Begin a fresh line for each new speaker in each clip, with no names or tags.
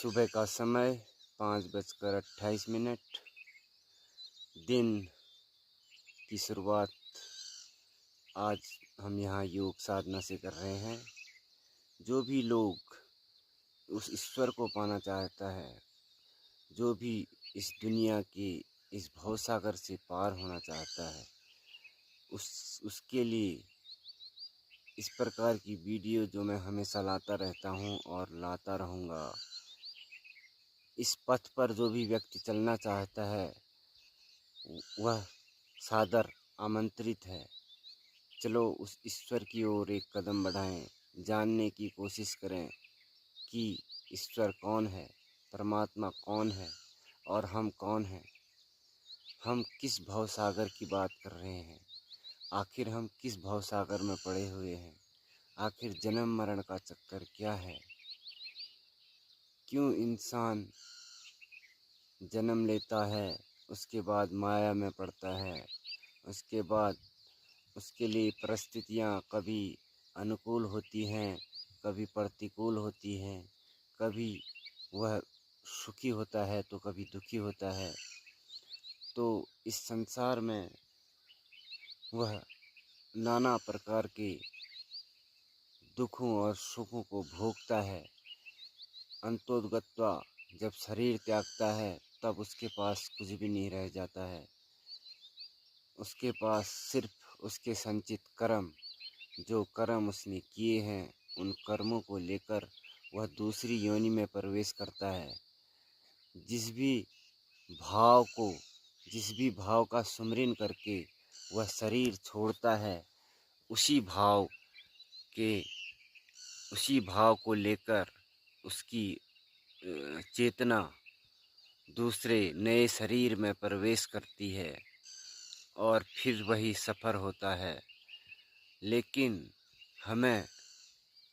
सुबह का समय 5:28। दिन की शुरुआत आज हम यहाँ योग साधना से कर रहे हैं। जो भी लोग उस ईश्वर को पाना चाहता है, जो भी इस दुनिया के इस भवसागर से पार होना चाहता है, उसके लिए इस प्रकार की वीडियो जो मैं हमेशा लाता रहता हूँ और लाता रहूँगा। इस पथ पर जो भी व्यक्ति चलना चाहता है वह सादर आमंत्रित है। चलो उस ईश्वर की ओर एक कदम बढ़ाएं, जानने की कोशिश करें कि ईश्वर कौन है, परमात्मा कौन है और हम कौन हैं। हम किस भवसागर की बात कर रहे हैं, आखिर हम किस भवसागर में पड़े हुए हैं, आखिर जन्म मरण का चक्कर क्या है, क्यों इंसान जन्म लेता है, उसके बाद माया में पड़ता है, उसके बाद उसके लिए परिस्थितियाँ कभी अनुकूल होती हैं, कभी प्रतिकूल होती हैं, कभी वह सुखी होता है तो कभी दुखी होता है। तो इस संसार में वह नाना प्रकार के दुखों और सुखों को भोगता है। अंतोदगत्वा जब शरीर त्यागता है तब उसके पास कुछ भी नहीं रह जाता है। उसके पास सिर्फ उसके संचित कर्म, जो कर्म उसने किए हैं, उन कर्मों को लेकर वह दूसरी योनि में प्रवेश करता है। जिस भी भाव का सुमिरन करके वह शरीर छोड़ता है, उसी भाव को लेकर उसकी चेतना दूसरे नए शरीर में प्रवेश करती है और फिर वही सफ़र होता है। लेकिन हमें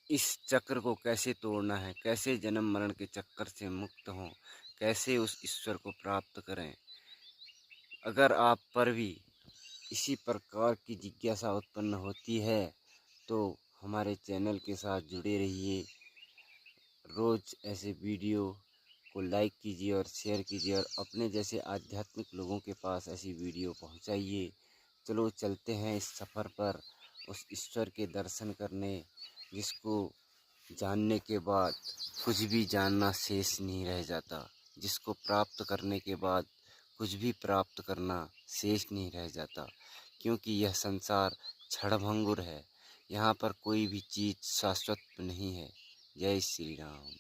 इस चक्र को कैसे तोड़ना है, कैसे जन्म मरण के चक्कर से मुक्त हों, कैसे उस ईश्वर को प्राप्त करें। अगर आप पर भी इसी प्रकार की जिज्ञासा उत्पन्न होती है तो हमारे चैनल के साथ जुड़े रहिए। रोज़ ऐसे वीडियो को लाइक कीजिए और शेयर कीजिए और अपने जैसे आध्यात्मिक लोगों के पास ऐसी वीडियो पहुंचाइए। चलो चलते हैं इस सफ़र पर उस ईश्वर के दर्शन करने, जिसको जानने के बाद कुछ भी जानना शेष नहीं रह जाता, जिसको प्राप्त करने के बाद कुछ भी प्राप्त करना शेष नहीं रह जाता। क्योंकि यह संसार क्षणभंगुर है, यहाँ पर कोई भी चीज़ शाश्वत नहीं है। जय श्री राम।